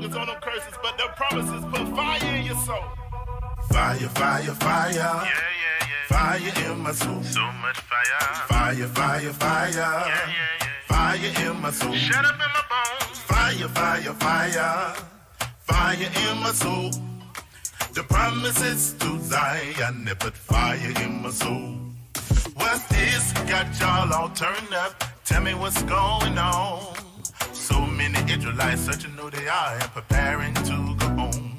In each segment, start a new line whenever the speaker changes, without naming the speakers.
focus on them curses, but the promises put fire in your soul.
Fire, fire, fire.
Yeah, yeah, yeah.
Fire in my soul.
So much fire.
Fire, fire, fire.
Yeah, yeah, yeah.
Fire in my soul.
Shut up in my bones.
Fire, fire, fire. Fire in my soul. The promises to Zion, they put fire in my soul. What's this? Got y'all all turned up. Tell me what's going on. So many Israelites searching who they are and preparing to go home.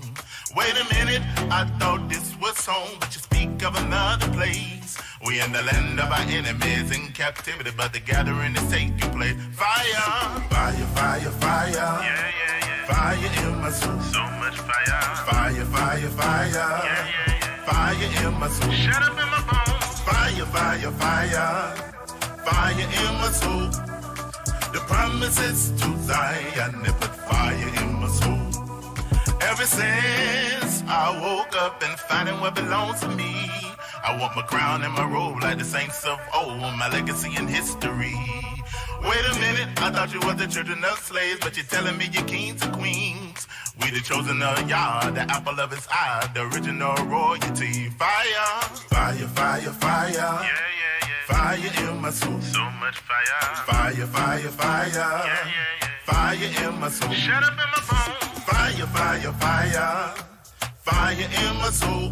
Wait a minute, I thought this was home, but you speak of another place. We in the land of our enemies in captivity, but the gathering is taking place. Fire, fire, fire, fire.
Yeah, yeah, yeah.
Fire in my soul.
So much fire.
Fire, fire, fire.
Yeah, yeah, yeah.
Fire in my soul.
Shut up in my bones.
Fire, fire, fire. Fire in my soul. The promises to Zion, they put fire in my soul. Ever since I woke up and finding what belongs to me, I want my crown and my robe like the saints of old, my legacy and history. Wait a minute, I thought you was the children of slaves, but you're telling me you're kings and queens. We the chosen of Yah, the apple of his eye, the original royalty. Fire, fire, fire, fire.
Yeah, yeah, yeah.
Fire in my soul.
So much fire.
Fire, fire, fire.
Yeah, yeah, yeah.
Fire in my soul.
Shut up in my bones.
Fire, fire, fire. Fire in my soul.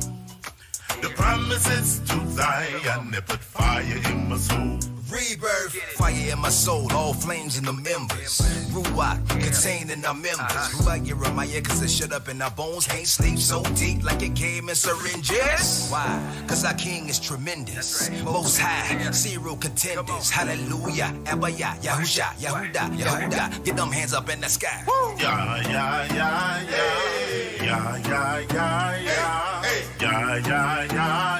The promises to Zion, they put fire in my soul.
Rebirth, fire in my soul, all flames in the members. Ruach, contained in our members. Ruach, Jeremiah, cause it shut up in our bones. Can't sleep so deep like it came in syringes. Why? Cause our king is tremendous. Most high, serial contenders. Hallelujah, Abaya, Yahusha, Yahuda, Yahuda. Get them hands up in the sky.
Yeah, yeah, yeah, yeah. Yeah, yeah, yeah, yeah. Yeah, yeah, yeah, yeah.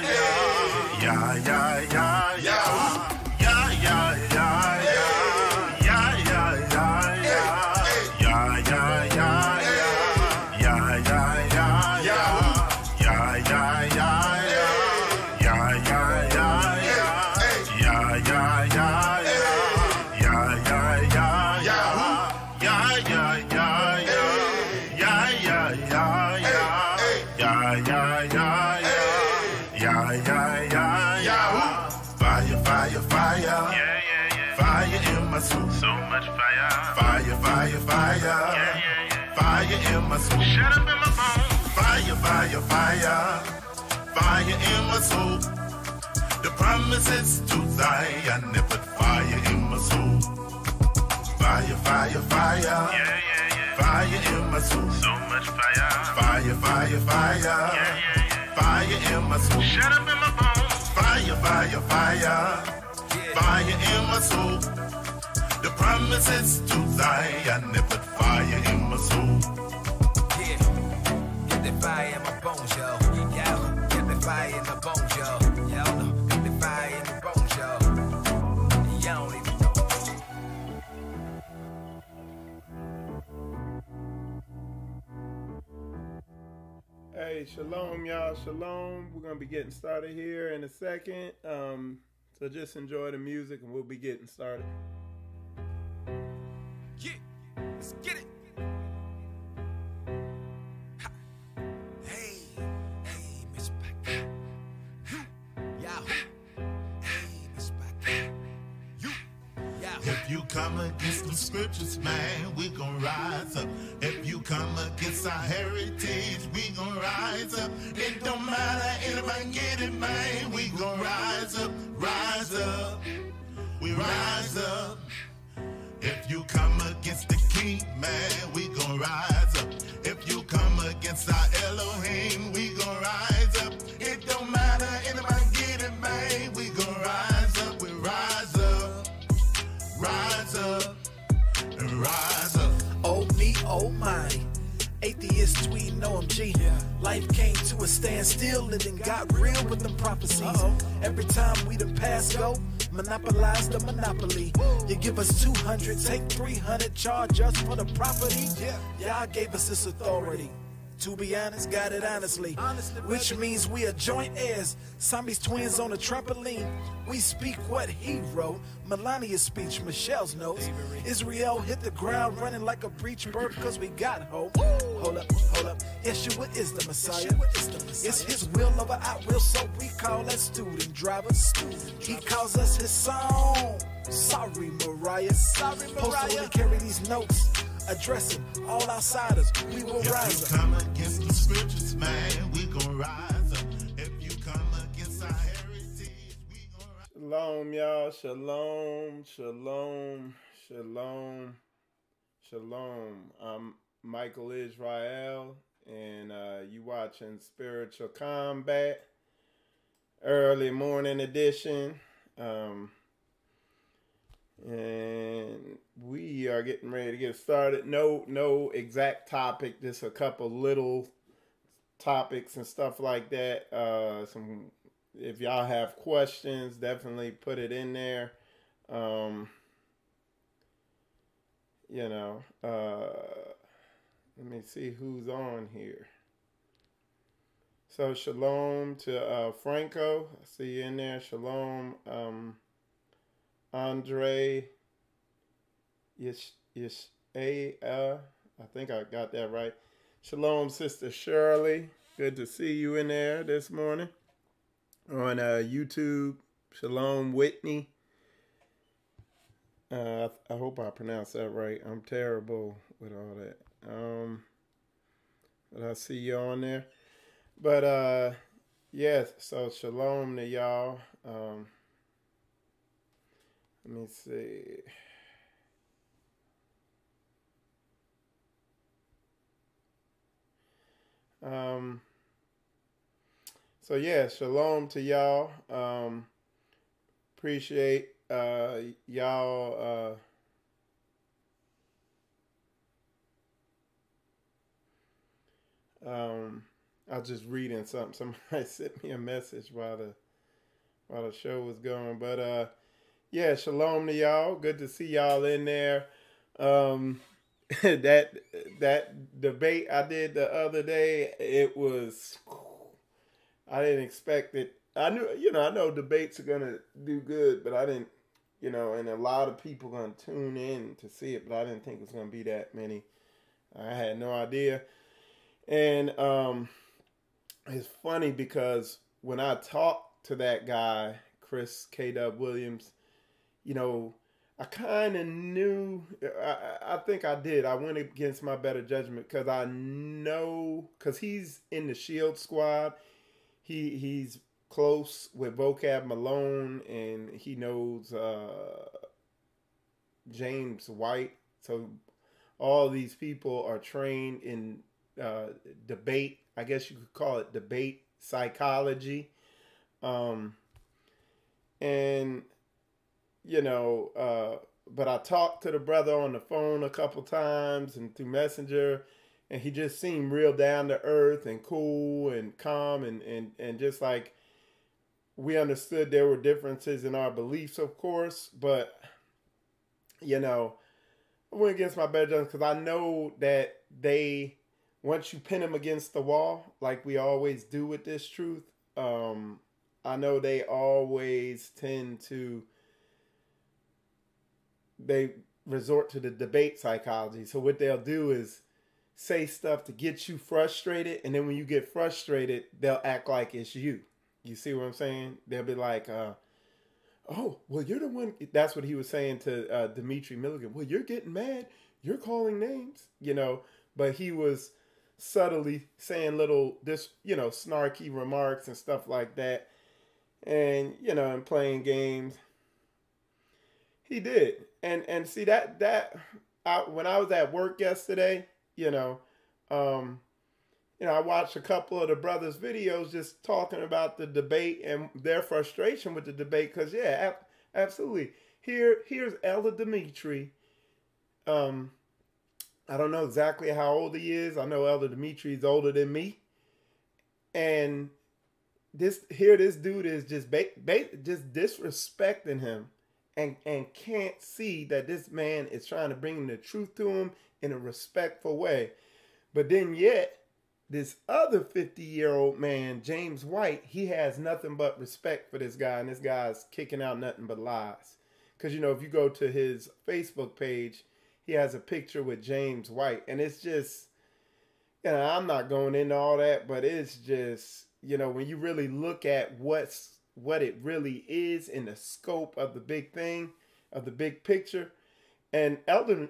Yeah, yeah, yeah, yeah. So much fire. Fire, fire, fire.
Yeah, yeah, yeah.
Fire in my soul.
Shut up in my bones.
Fire, fire, fire. Fire in my soul. The promises to Zion, they put fire in my soul. Fire, fire, fire.
Yeah, yeah, yeah.
Fire in my soul.
So much fire.
Fire, fire, fire.
Yeah, yeah, yeah.
Fire in my soul.
Shut up in my bones.
Fire, fire, fire. Fire in my soul. The promises to Zion, they put fire in my soul.
Yeah, get the fire in my bones, yo. Yo, get the fire in my bones, yo. Yo, get the fire in the bones, yo. Y'all don't even know.
Hey, shalom, y'all. Shalom. We're going to be getting started here in a second. So just enjoy the music and we'll be getting started.
Yeah, let's get it. Ha. Hey, hey, Miss Back. Yahoo. Hey, Miss Back. You. Yahoo.
If you come against the scriptures, man, we gon' rise up. If you come against our heritage, we gon' rise up. It don't matter, anybody get it, man. We gon' rise up, rise up. We rise up. If you come against the king, man, we gon' rise up. If you come against our Elohim, we gon' rise up. It don't matter, anybody get it, man. We gon' rise up, we rise up. Rise up, and rise up.
Oh me, oh my. Atheist tweeting OMG. Life came to a standstill and then got real with them prophecies. Every time we done pass go, monopolize the monopoly. You give us 200, take 300, charge us for the property. Y'all gave us this authority. To be honest, got it honestly. Which means we are joint heirs. Zombies twins on a trampoline. We speak what he wrote. Melania's speech, Michelle's notes. Israel hit the ground running like a breech bird cause we got hope. Hold up. Yeshua is the Messiah. It's his will over our will, so we call that student driver. He calls us his song. Sorry, Mariah. Posted when he carry these notes. Addressing all outsiders, we will rise
If you come against the scriptures, man, we gon' rise up. If you come against our heritage, we gon' rise up.
Shalom, y'all. Shalom. I'm Michael Israel, and you watching Spiritual Combat, early morning edition. And we are getting ready to get started. No exact topic, just a couple little topics and stuff like that. If y'all have questions, definitely put it in there. Let me see who's on here. So shalom to Franco. I see you in there. Shalom. Andre, I think I got that right. Shalom, Sister Shirley. Good to see you in there this morning. On YouTube, Shalom Whitney. I hope I pronounced that right. I'm terrible with all that. But I see you on there. But yes, so shalom to y'all. Let me see. So yeah, shalom to y'all. Appreciate y'all I was just reading something. Somebody sent me a message while the show was going. But yeah, shalom to y'all. Good to see y'all in there. That debate I did the other day, I didn't expect it. I know debates are gonna do good, but I didn't, and a lot of people gonna tune in to see it, but I didn't think it was gonna be that many. I had no idea. And it's funny because when I talked to that guy, Chris K.W. Williams, I kind of knew, I think I did. I went against my better judgment because I know, because he's in the Shield squad. He's close with Vocab Malone, and he knows James White. So all these people are trained in debate. I guess you could call it debate psychology. But I talked to the brother on the phone a couple times and through Messenger, and he just seemed real down to earth and cool and calm and just like we understood there were differences in our beliefs, of course, but I went against my better judgment because I know that once you pin them against the wall, like we always do with this truth, I know they always tend to, they resort to the debate psychology. So what they'll do is say stuff to get you frustrated, and then when you get frustrated, they'll act like it's you. You see what I'm saying? They'll be like, oh, well, you're the one. That's what he was saying to Dimitri Milligan. Well, you're getting mad. You're calling names, but he was subtly saying little, snarky remarks and stuff like that. And, and playing games. He did. And see that when I was at work yesterday, I watched a couple of the brothers' videos just talking about the debate and their frustration with the debate. Because, yeah, absolutely. Here's Elder Dimitri. I don't know exactly how old he is. I know Elder Dimitri is older than me. And this dude is just disrespecting him and can't see that this man is trying to bring the truth to him in a respectful way. But then yet, this other 50-year-old man, James White, he has nothing but respect for this guy, and this guy's kicking out nothing but lies. Because, you know, if you go to his Facebook page, he has a picture with James White, and it's just, you know, I'm not going into all that, but it's just, you know, when you really look at what it really is in the scope of the big thing, of the big picture. And Elder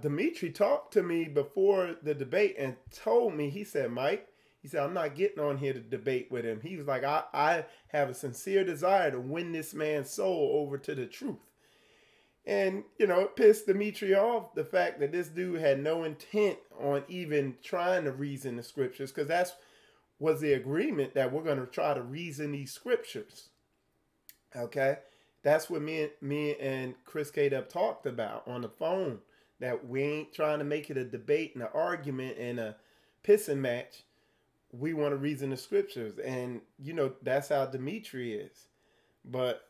Dimitri talked to me before the debate and told me, he said, Mike, he said, I'm not getting on here to debate with him. He was like, I have a sincere desire to win this man's soul over to the truth. And, you know, it pissed Dimitri off, the fact that this dude had no intent on even trying to reason the scriptures, because that was the agreement, that we're going to try to reason these scriptures. Okay? That's what me and Chris K-Dub talked about on the phone, that we ain't trying to make it a debate and an argument and a pissing match. We want to reason the scriptures. And, you know, that's how Dimitri is. But,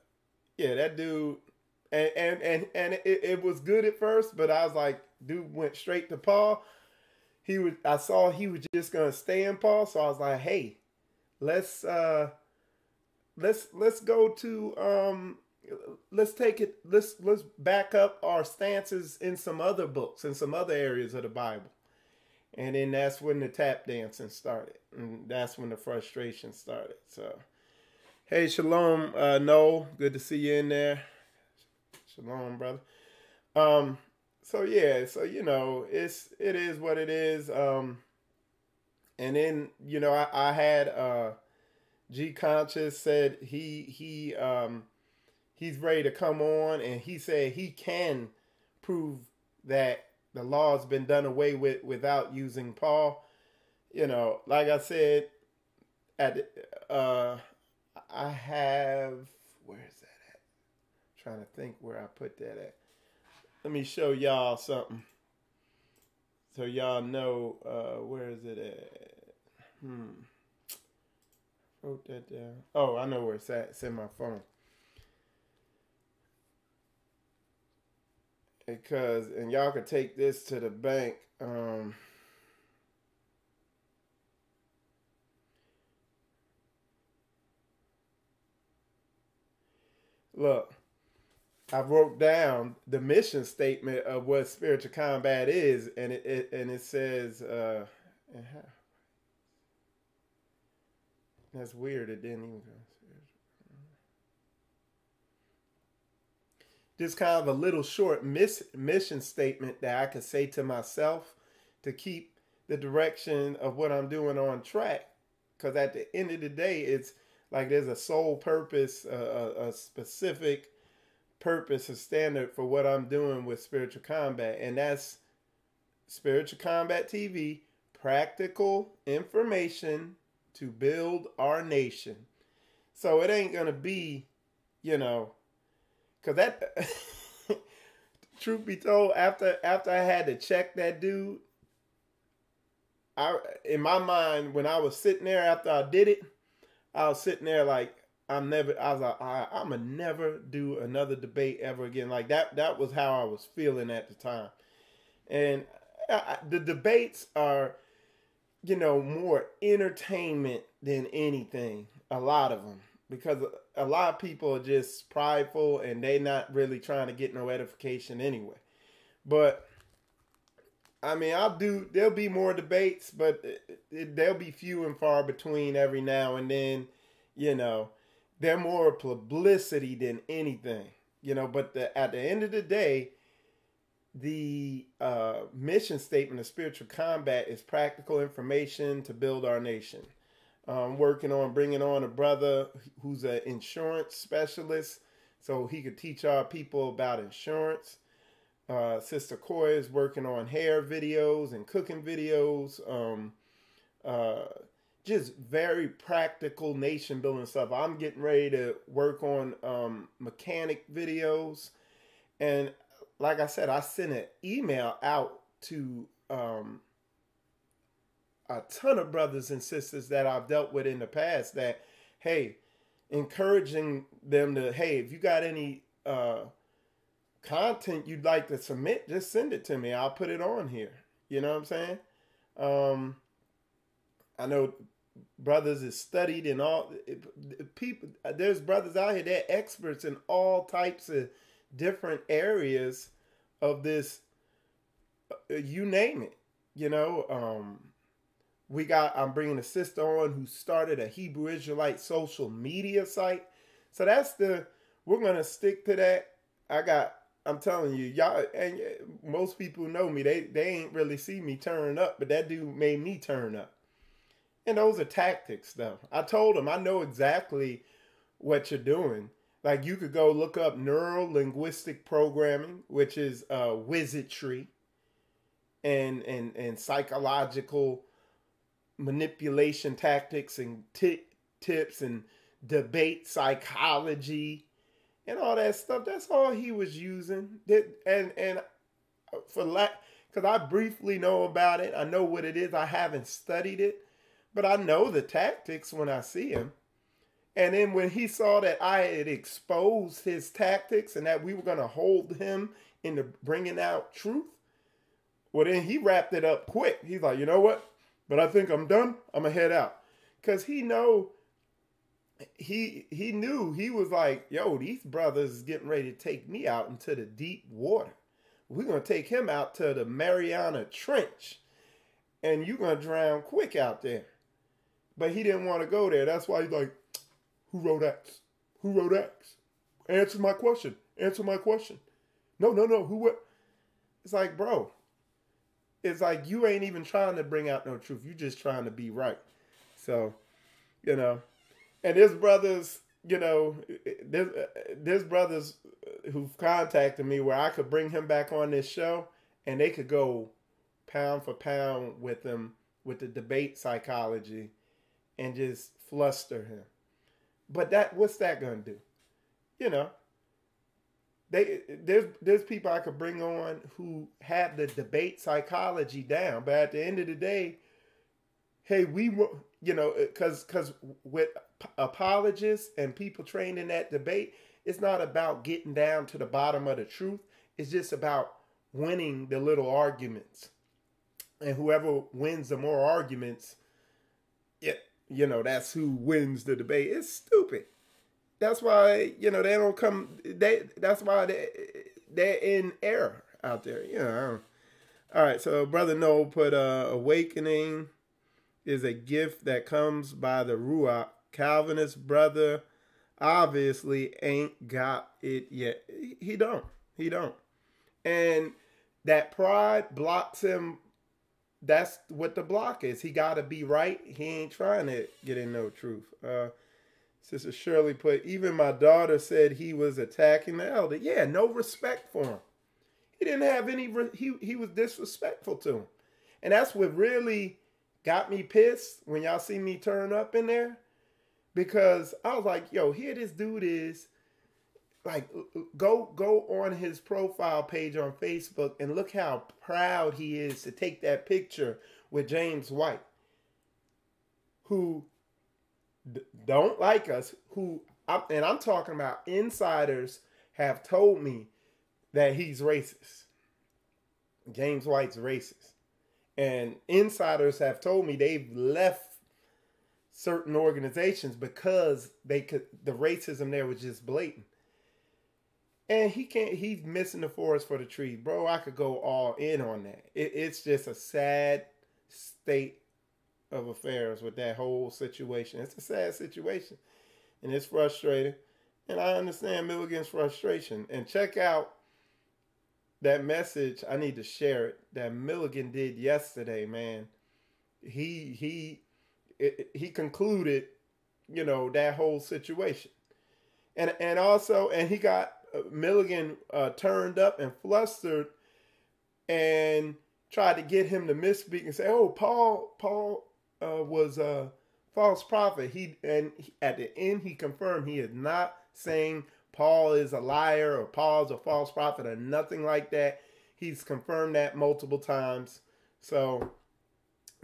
yeah, that dude... And it was good at first, but I was like, dude went straight to Paul. I saw he was just gonna stay in Paul, so I was like, hey, let's go to let's back up our stances in some other books, in some other areas of the Bible. And then that's when the tap dancing started, and that's when the frustration started. So, hey, shalom, Noel, good to see you in there. Shalom, brother. So yeah, so you know, it is what it is. And then, you know, I had G Conscious said he's ready to come on, and he said he can prove that the law has been done away with without using Paul. You know, like I said, I have, where is that? Trying to think where I put that at. Let me show y'all something, so y'all know where is it at. Wrote that down. Oh, I know where it's at. It's in my phone. Because, and y'all can take this to the bank. Look. I wrote down the mission statement of what spiritual combat is, and it says, that's weird. It didn't even go. Just kind of a little short mission statement that I could say to myself to keep the direction of what I'm doing on track. Because at the end of the day, it's like there's a sole purpose, a specific purpose, a standard for what I'm doing with Spiritual Combat, and that's Spiritual Combat TV, practical information to build our nation. So it ain't gonna be, you know, because that truth be told, after I had to check that dude, in my mind, when I was sitting there after I did it, I was sitting there like, I was like, I'm gonna never do another debate ever again. Like that was how I was feeling at the time. And the debates are, you know, more entertainment than anything. A lot of them, because a lot of people are just prideful and they not really trying to get no edification anyway. But I mean, there'll be more debates, but they'll be few and far between every now and then, you know. They're more publicity than anything, you know. But at the end of the day, the mission statement of Spiritual Combat is practical information to build our nation. Working on bringing on a brother who's an insurance specialist, so he could teach our people about insurance. Sister Koya is working on hair videos and cooking videos. Just very practical nation building stuff. I'm getting ready to work on mechanic videos. And like I said, I sent an email out to a ton of brothers and sisters that I've dealt with in the past that, hey, encouraging them to, hey, if you got any content you'd like to submit, just send it to me. I'll put it on here. You know what I'm saying? I know brothers is studied in all people. There's brothers out here that are experts in all types of different areas of this. You name it. You know, I'm bringing a sister on who started a Hebrew Israelite social media site. So we're going to stick to that. I'm telling you, y'all, and most people know me. They ain't really see me turn up, but that dude made me turn up. And those are tactics, though. I told him, I know exactly what you're doing. Like, you could go look up neuro-linguistic programming, which is wizardry and psychological manipulation tactics and tips and debate psychology and all that stuff. That's all he was using. And because I briefly know about it, I know what it is. I haven't studied it, but I know the tactics when I see him. And then when he saw that I had exposed his tactics and that we were going to hold him into bringing out truth, well, then he wrapped it up quick. He's like, you know what? But I think I'm done. I'm going to head out. Because he knew, he was like, yo, these brothers is getting ready to take me out into the deep water. We're going to take him out to the Mariana Trench. And you're going to drown quick out there. But he didn't want to go there. That's why he's like, who wrote X? Who wrote X? Answer my question. Answer my question. No. Who what? It's like, bro. It's like you ain't even trying to bring out no truth. You just trying to be right. So, you know. And there's brothers, you know, there's brothers who've contacted me where I could bring him back on this show and they could go pound for pound with him with the debate psychology and just fluster him. But what's that gonna do? You know, there's people I could bring on who have the debate psychology down, but at the end of the day, hey, because with apologists and people trained in that debate, it's not about getting down to the bottom of the truth. It's just about winning the little arguments, and whoever wins the more arguments, that's who wins the debate. It's stupid. That's why, they don't come. That's why they're in error out there. All right. So Brother Noel put awakening is a gift that comes by the Ruach. Calvinist brother obviously ain't got it yet. He don't. And that pride blocks him. That's what the block is. He got to be right. He ain't trying to get in no truth. Sister Shirley put, even my daughter said he was attacking the elder. Yeah, no respect for him. He didn't have any, he was disrespectful to him. And that's what really got me pissed when y'all see me turn up in there. Because I was like, yo, here this dude is. Like, go on his profile page on Facebook and look how proud he is to take that picture with James White, who don't like us, and I'm talking about insiders have told me that he's racist. James White's racist. And insiders have told me they've left certain organizations because the racism there was just blatant. And he's missing the forest for the trees. Bro, I could go all in on that. It's just a sad state of affairs with that whole situation. It's a sad situation. And it's frustrating. And I understand Milligan's frustration. And check out that message. I need to share it. That Milligan did yesterday, man. He concluded, that whole situation. And also, he got Milligan turned up and flustered and tried to get him to misspeak and say, oh, Paul was a false prophet. At the end, he confirmed he is not saying Paul is a liar or Paul's a false prophet or nothing like that. He's confirmed that multiple times. So,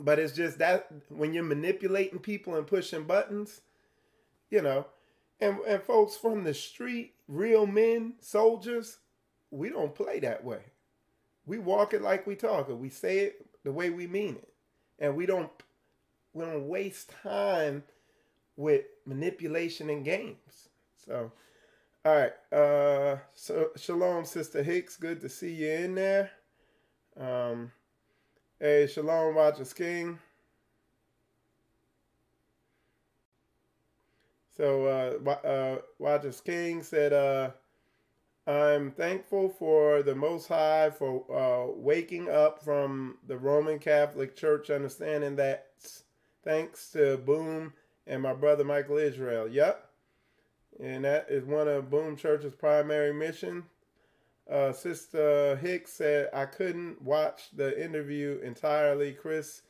but it's just that when you're manipulating people and pushing buttons, and folks from the street, real men, soldiers, we don't play that way. We walk it like we talk it. We say it the way we mean it. And we don't waste time with manipulation and games. So, all right. So shalom, Sister Hicks. Good to see you in there. Hey, shalom, Rogers King. So, Rogers King said, I'm thankful for the Most High for waking up from the Roman Catholic Church, understanding that thanks to Boom and my brother Michael Israel. Yep. And that is one of Boom Church's primary mission. Sister Hicks said, I couldn't watch the interview entirely. Chris'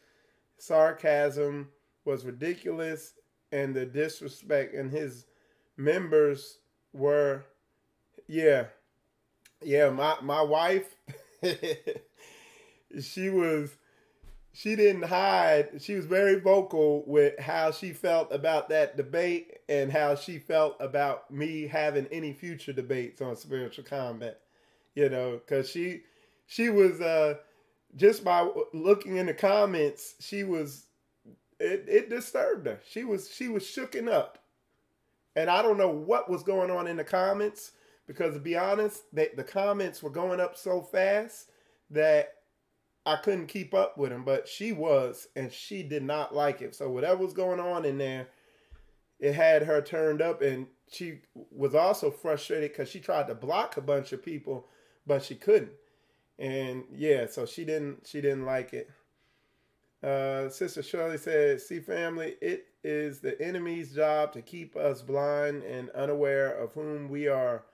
sarcasm was ridiculous, and the disrespect, and his members were, yeah. My wife, she didn't hide. She was very vocal with how she felt about that debate and how she felt about me having any future debates on spiritual combat. Because she was, just by looking in the comments, it disturbed her. She was shooken up. And I don't know what was going on in the comments, because to be honest, the comments were going up so fast that I couldn't keep up with them. But she was, and she did not like it. So whatever was going on in there, it had her turned up, and she was also frustrated because she tried to block a bunch of people, but she couldn't. And yeah, so she didn't like it. Sister Shirley said, see, family, it is the enemy's job to keep us blind and unaware of whom we are.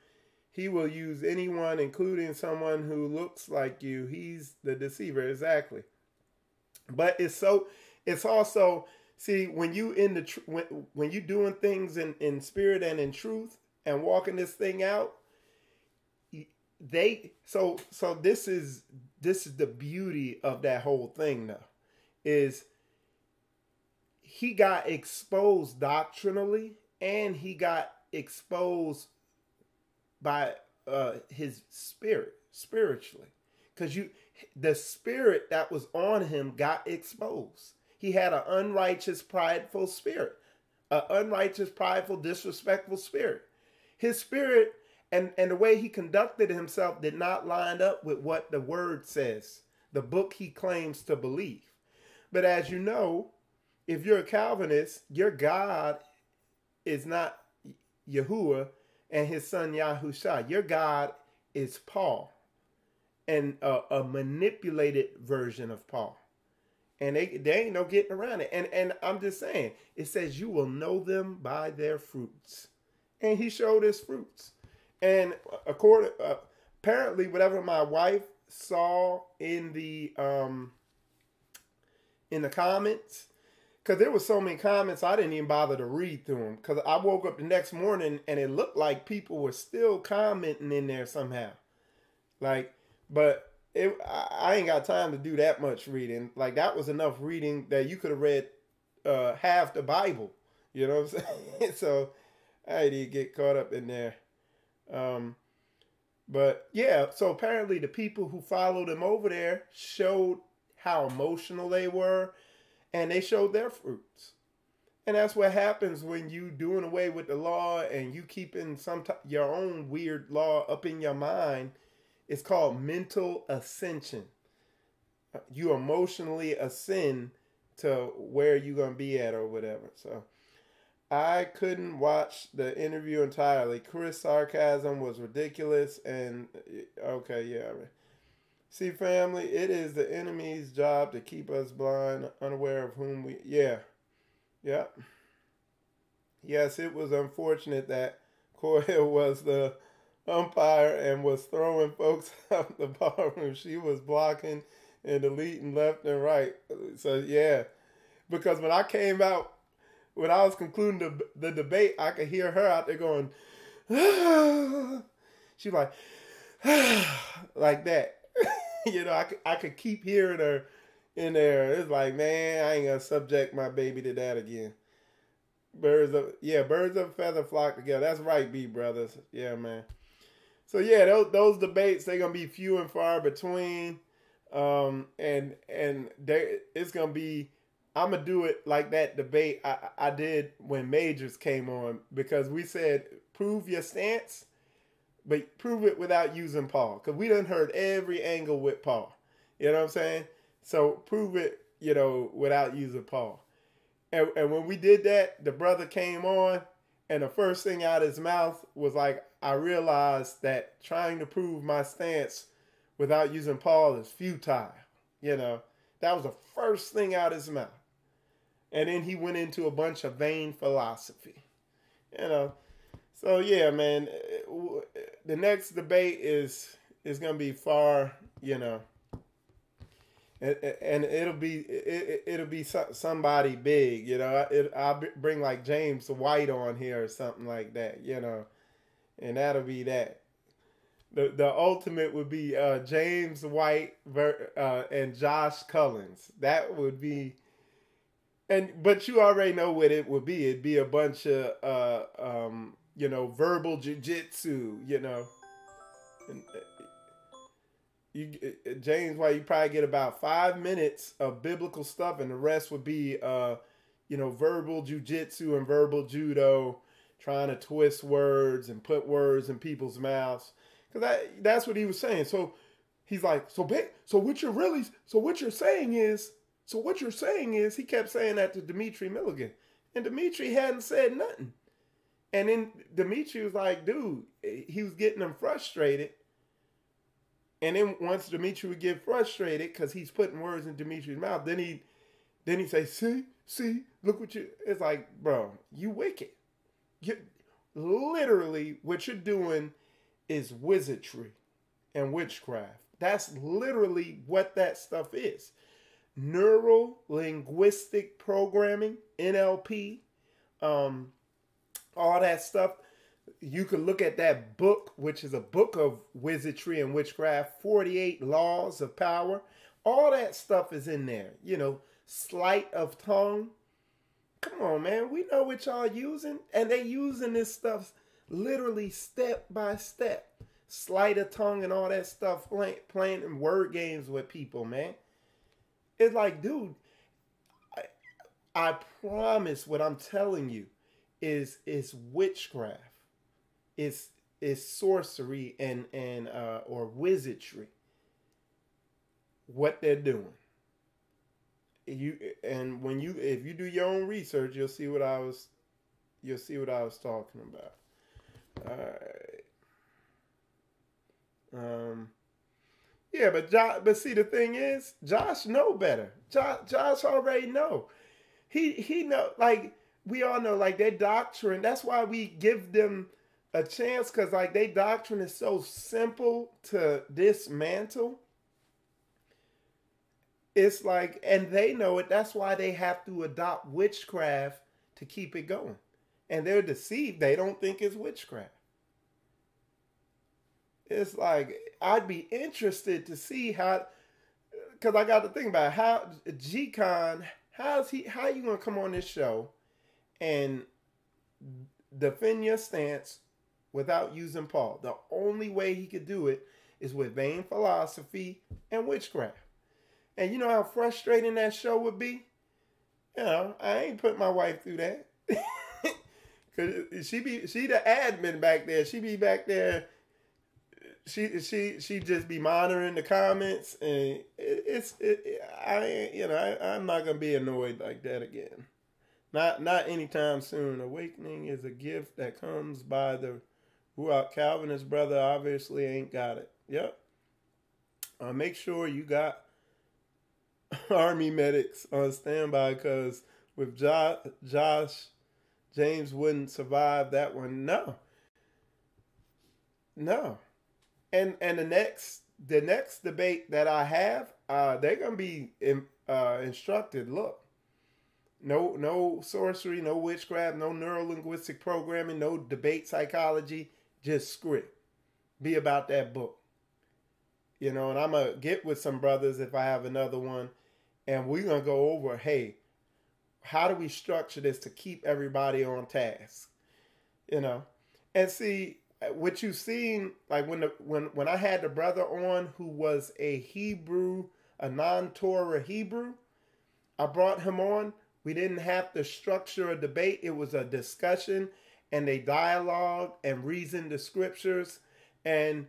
He will use anyone, including someone who looks like you. He's the deceiver. Exactly. But it's also, see, when you when you doing things in spirit and in truth and walking this thing out, so this is the beauty of that whole thing, though, is he got exposed doctrinally, and he got exposed by his spiritually, because the spirit that was on him got exposed. He had an unrighteous, prideful spirit, an unrighteous, prideful, disrespectful spirit. His spirit and the way he conducted himself did not line up with what the word says, the book he claims to believe. But as you know, if you're a Calvinist, your God is not Yahuwah and his son Yahusha. Your God is Paul, and a manipulated version of Paul. And they ain't no getting around it. And I'm just saying, it says you will know them by their fruits. And he showed his fruits. And apparently whatever my wife saw in the comments, because there were so many comments, I didn't even bother to read through them, because I woke up the next morning and it looked like people were still commenting in there somehow. But I ain't got time to do that much reading. Like, that was enough reading that you could have read half the Bible. You know what I'm saying? So I didn't get caught up in there. But yeah, so apparently the people who followed him over there showed how emotional they were, and they showed their fruits. And that's what happens when you doing away with the law and you keeping your own weird law up in your mind. It's called mental ascension. You emotionally ascend to where you're going to be at or whatever. So I couldn't watch the interview entirely. Chris' sarcasm was ridiculous. And okay, yeah. See, family, it is the enemy's job to keep us blind, unaware of whom we... Yeah. Yes, it was unfortunate that Coyle was the umpire and was throwing folks out the ballroom. She was blocking and deleting left and right. So, yeah. Because when I came out, when I was concluding the debate, I could hear her out there going, ah. She's like, ah, like that. You know, I could keep hearing her in there. It's like, man, I ain't gonna subject my baby to that again. Birds of a feather flock together. That's right, B brothers. Yeah, man. So yeah, those debates, they're gonna be few and far between. And it's gonna be, I'm gonna do it like that debate I did when Majors came on, because we said prove your stance, but prove it without using Paul, because we done heard every angle with Paul. You know what I'm saying? So prove it, without using Paul. And when we did that, the brother came on, and the first thing out of his mouth was like, I realized that trying to prove my stance without using Paul is futile. That was the first thing out of his mouth. And then he went into a bunch of vain philosophy. So yeah, man, the next debate is going to be far, and it'll be somebody big, I'll bring like James White on here or something like that, and that'll be that. The ultimate would be James White and Josh Cullins. That would be, but you already know what it would be. It'd be a bunch of verbal jiu-jitsu, And, James White, you probably get about 5 minutes of biblical stuff, and the rest would be verbal jiu-jitsu and verbal judo, trying to twist words and put words in people's mouths. Because that's what he was saying. So he's like, so what you're saying is, he kept saying that to Dimitri Milligan. And Dimitri hadn't said nothing. And then Dimitri was like, dude, he was getting him frustrated. And then once Dimitri would get frustrated because he's putting words in Dimitri's mouth, then he'd say, see, look what you, it's like, bro, you wicked. Literally, what you're doing is wizardry and witchcraft. That's literally what that stuff is. Neural linguistic programming, NLP, all that stuff. You can look at that book, which is a book of wizardry and witchcraft, 48 Laws of Power. All that stuff is in there. Sleight of tongue. Come on, man. We know what y'all using. And they using this stuff literally step by step. Sleight of tongue and all that stuff, playing word games with people, man. It's like, dude, I promise what I'm telling you is witchcraft. It's sorcery and or wizardry. What they're doing. If you do your own research, you'll see what I was talking about. All right. Yeah, but see, the thing is, Josh know better. Josh already know. He know, like we all know, like their doctrine. That's why we give them a chance, because like their doctrine is so simple to dismantle. It's like, and they know it. That's why they have to adopt witchcraft to keep it going. And they're deceived. They don't think it's witchcraft. It's like, I'd be interested to see how, because I got to think about how G-Con, how you going to come on this show and defend your stance without using Paul? The only way he could do it is with vain philosophy and witchcraft. And you know how frustrating that show would be? I ain't put my wife through that. Cause she the admin back there. She be back there. She just be monitoring the comments, and I'm not gonna be annoyed like that again. Not anytime soon. Awakening is a gift that comes by the Ruach. Calvinist brother obviously ain't got it. Yep. Make sure you got Army medics on standby, because with Josh, James wouldn't survive that one. No. And the next debate that I have, they're gonna be instructed. Look, no sorcery, no witchcraft, no neuro-linguistic programming, no debate psychology, just script. Be about that book. And I'm going to get with some brothers if I have another one, and we're going to go over, hey, how do we structure this to keep everybody on task? And see, what you've seen, like when I had the brother on who was a Hebrew, a non-Torah Hebrew, I brought him on, we didn't have to structure a debate. It was a discussion and a dialogue and reason the scriptures. And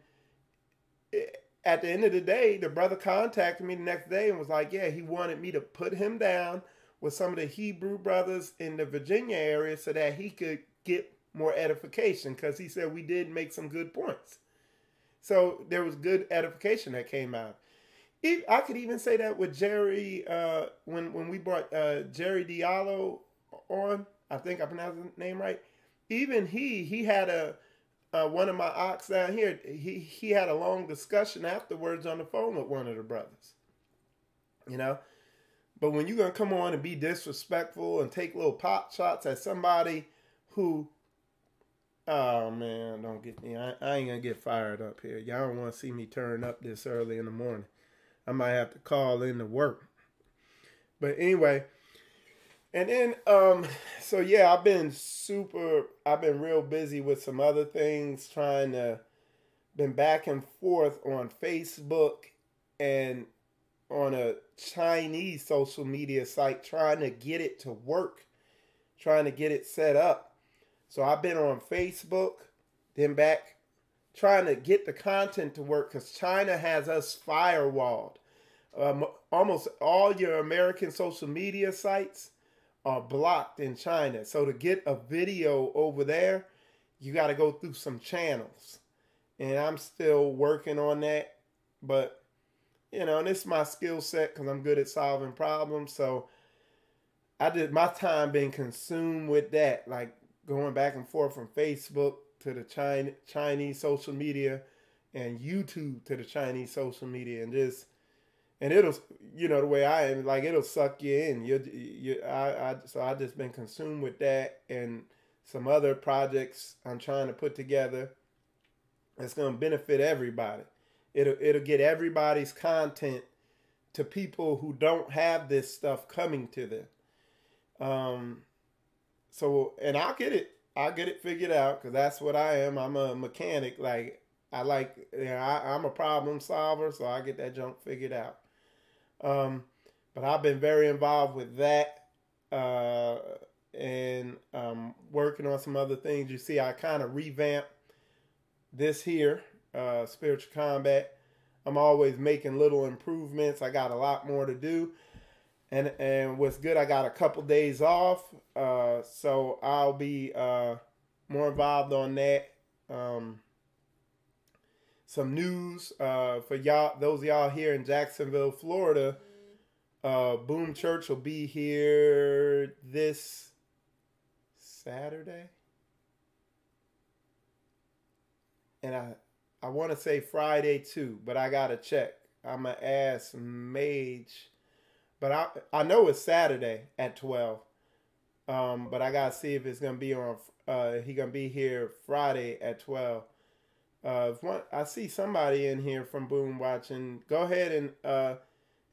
at the end of the day, the brother contacted me the next day and was like, yeah, he wanted me to put him down with some of the Hebrew brothers in the Virginia area so that he could get more edification, because he said we did make some good points. So there was good edification that came out. I could even say that with Jerry, when we brought Jerry Diallo on, I think I pronounced his name right. Even he had one of my ox down here, he had a long discussion afterwards on the phone with one of the brothers. You know? But when you're going to come on and be disrespectful and take little pot shots at somebody who, oh man, don't get me, I ain't going to get fired up here. Y'all don't want to see me turn up this early in the morning. I might have to call in to work. But anyway, and then, so yeah, I've been real busy with some other things, been back and forth on Facebook and on a Chinese social media site, trying to get it to work, trying to get it set up. So I've been on Facebook, then back trying to get the content to work, because China has us firewalled. Almost all your American social media sites are blocked in China. So to get a video over there, you got to go through some channels. And I'm still working on that. But, you know, and it's my skill set because I'm good at solving problems. So my time being consumed with that, like going back and forth from Facebook to the Chinese social media and YouTube to the Chinese social media, and it'll, you know, the way I am, like, it'll suck you in. So I just been consumed with that and some other projects I'm trying to put together that's going to benefit everybody. It'll get everybody's content to people who don't have this stuff coming to them. So, and I'll get it figured out, because that's what I am. I'm a mechanic. Like, I'm a problem solver, so I get that junk figured out. But I've been very involved with that, and working on some other things. You see, I kind of revamped this here, Spiritual Combat. I'm always making little improvements. I got a lot more to do. And what's good, I got a couple days off, so I'll be more involved on that. Some news for y'all, those of y'all here in Jacksonville, Florida. Boom Church will be here this Saturday, and I want to say Friday too, but I gotta check. I'm gonna ask Mage. But I know it's Saturday at 12. But I gotta see if it's gonna be on. He gonna be here Friday at 12. I see somebody in here from Boom watching. Go ahead and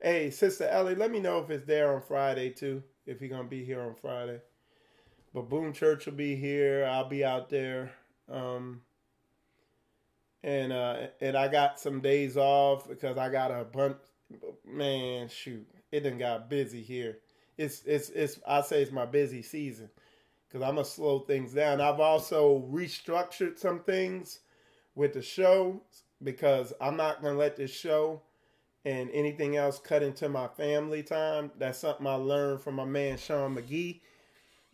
hey, Sister Ellie, let me know if it's there on Friday too. If he gonna be here on Friday. But Boom Church will be here. I'll be out there. And I got some days off because I got a bunch. Man, shoot. It done got busy here. It's I say it's my busy season, because I'm gonna slow things down. I've also restructured some things with the show, because I'm not gonna let this show and anything else cut into my family time. That's something I learned from my man Sean McGee,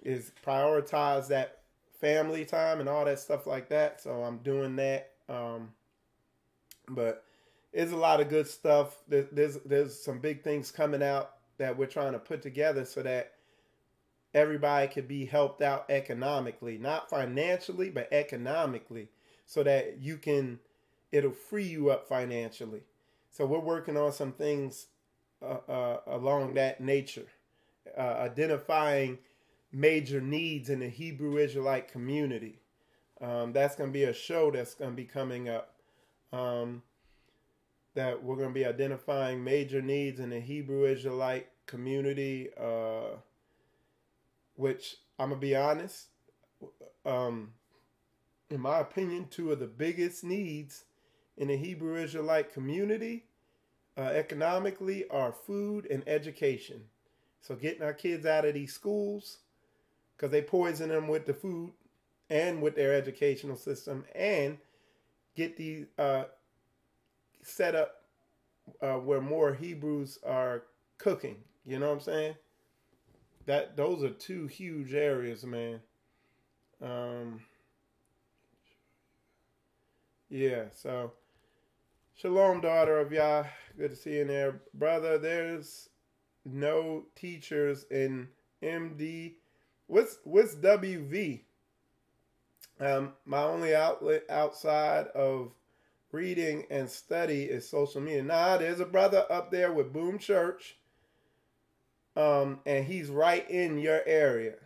is prioritize that family time and all that stuff like that. So I'm doing that. But there's a lot of good stuff. There's some big things coming out that we're trying to put together so that everybody can be helped out economically, not financially, but economically, so that it'll free you up financially. So we're working on some things along that nature, identifying major needs in the Hebrew Israelite community. That's going to be a show that's going to be coming up. That we're going to be identifying major needs in the Hebrew Israelite community, which I'm going to be honest, in my opinion, two of the biggest needs in the Hebrew Israelite community economically are food and education. So getting our kids out of these schools, because they poison them with the food and with their educational system, and get these set up where more Hebrews are cooking. You know what I'm saying? Those are two huge areas, man. Yeah, so shalom, daughter of Yah. Good to see you in there. Brother, there's no teachers in MD. What's WV? My only outlet outside of reading and study is social media. Nah, there's a brother up there with Boom Church. And he's right in your area.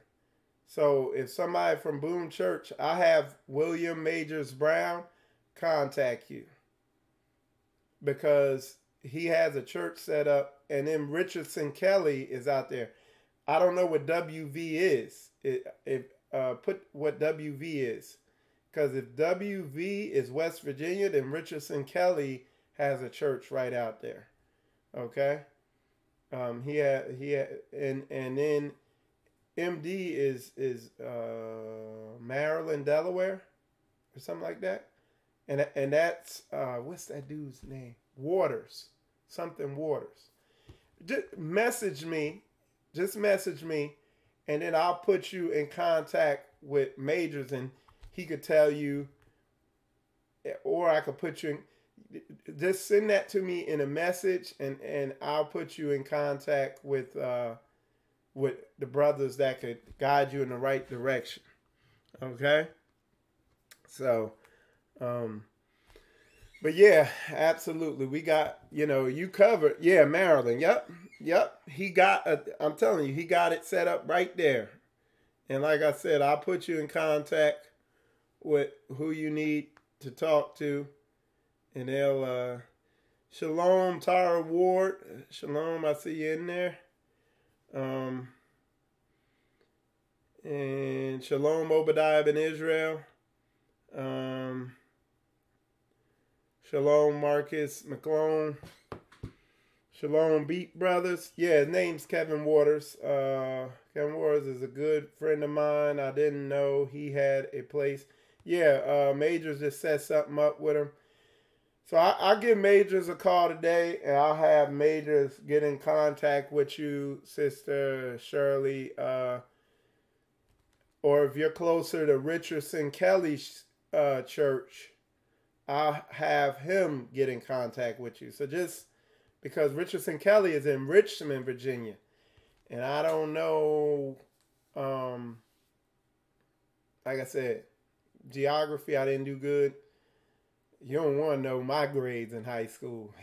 So if somebody from Boom Church, I have William Majors Brown contact you, because he has a church set up, and then Richardson Kelly is out there. I don't know what WV is. Put what WV is, because if WV is West Virginia, then Richardson Kelly has a church right out there. Okay. He had, and then MD is Maryland, Delaware, or something like that, and that's what's that dude's name? Waters, something Waters. Just message me, and then I'll put you in contact with Majors, and he could tell you, or I could put you in. Just send that to me in a message, and I'll put you in contact with the brothers that could guide you in the right direction. Okay? So, but yeah, absolutely. We got, you covered. Yeah, Maryland. Yep. I'm telling you, he got it set up right there. And like I said, I'll put you in contact with who you need to talk to. And they'll, Shalom, Tara Ward. Shalom, I see you in there. And Shalom, Obadiah ben Israel. Shalom, Marcus McClone. Shalom, Beat Brothers. Yeah, his name's Kevin Waters. Kevin Waters is a good friend of mine. I didn't know he had a place. Yeah, Majors just set something up with him. So I'll give Majors a call today, and I'll have Majors get in contact with you, Sister Shirley. Or if you're closer to Richardson Kelly's church, I'll have him get in contact with you. So just because Richardson Kelly is in Richmond, Virginia, and I don't know, like I said, geography, I didn't do good. You don't want to know my grades in high school.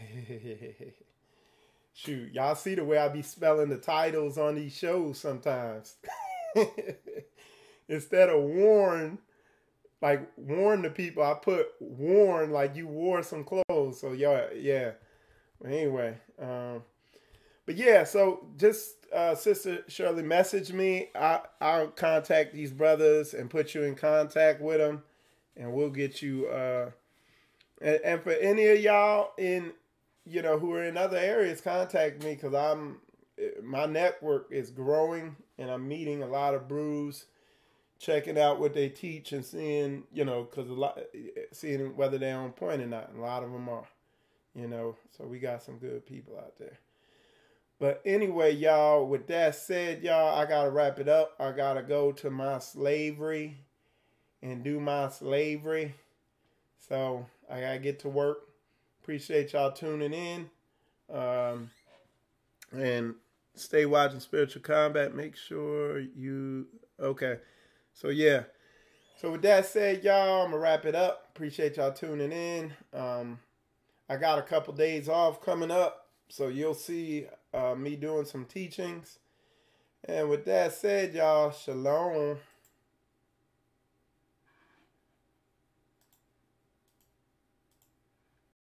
Shoot, y'all see the way I be spelling the titles on these shows sometimes. Instead of warn the people, I put worn like you wore some clothes. So yeah. Anyway, but yeah, so just Sister Shirley, message me. I'll contact these brothers and put you in contact with them, and we'll get you. And for any of y'all in, who are in other areas, contact me, because my network is growing, and I'm meeting a lot of brews, checking out what they teach and seeing, seeing whether they're on point or not. And a lot of them are, so we got some good people out there. But anyway, y'all, with that said, y'all, I got to wrap it up. I got to go to my slavery and do my slavery. So I got to get to work. Appreciate y'all tuning in. And stay watching Spiritual Combat. Make sure you... Okay. So, yeah. So, with that said, y'all, I'm going to wrap it up. Appreciate y'all tuning in. I got a couple days off coming up. So, you'll see me doing some teachings. And with that said, y'all, shalom.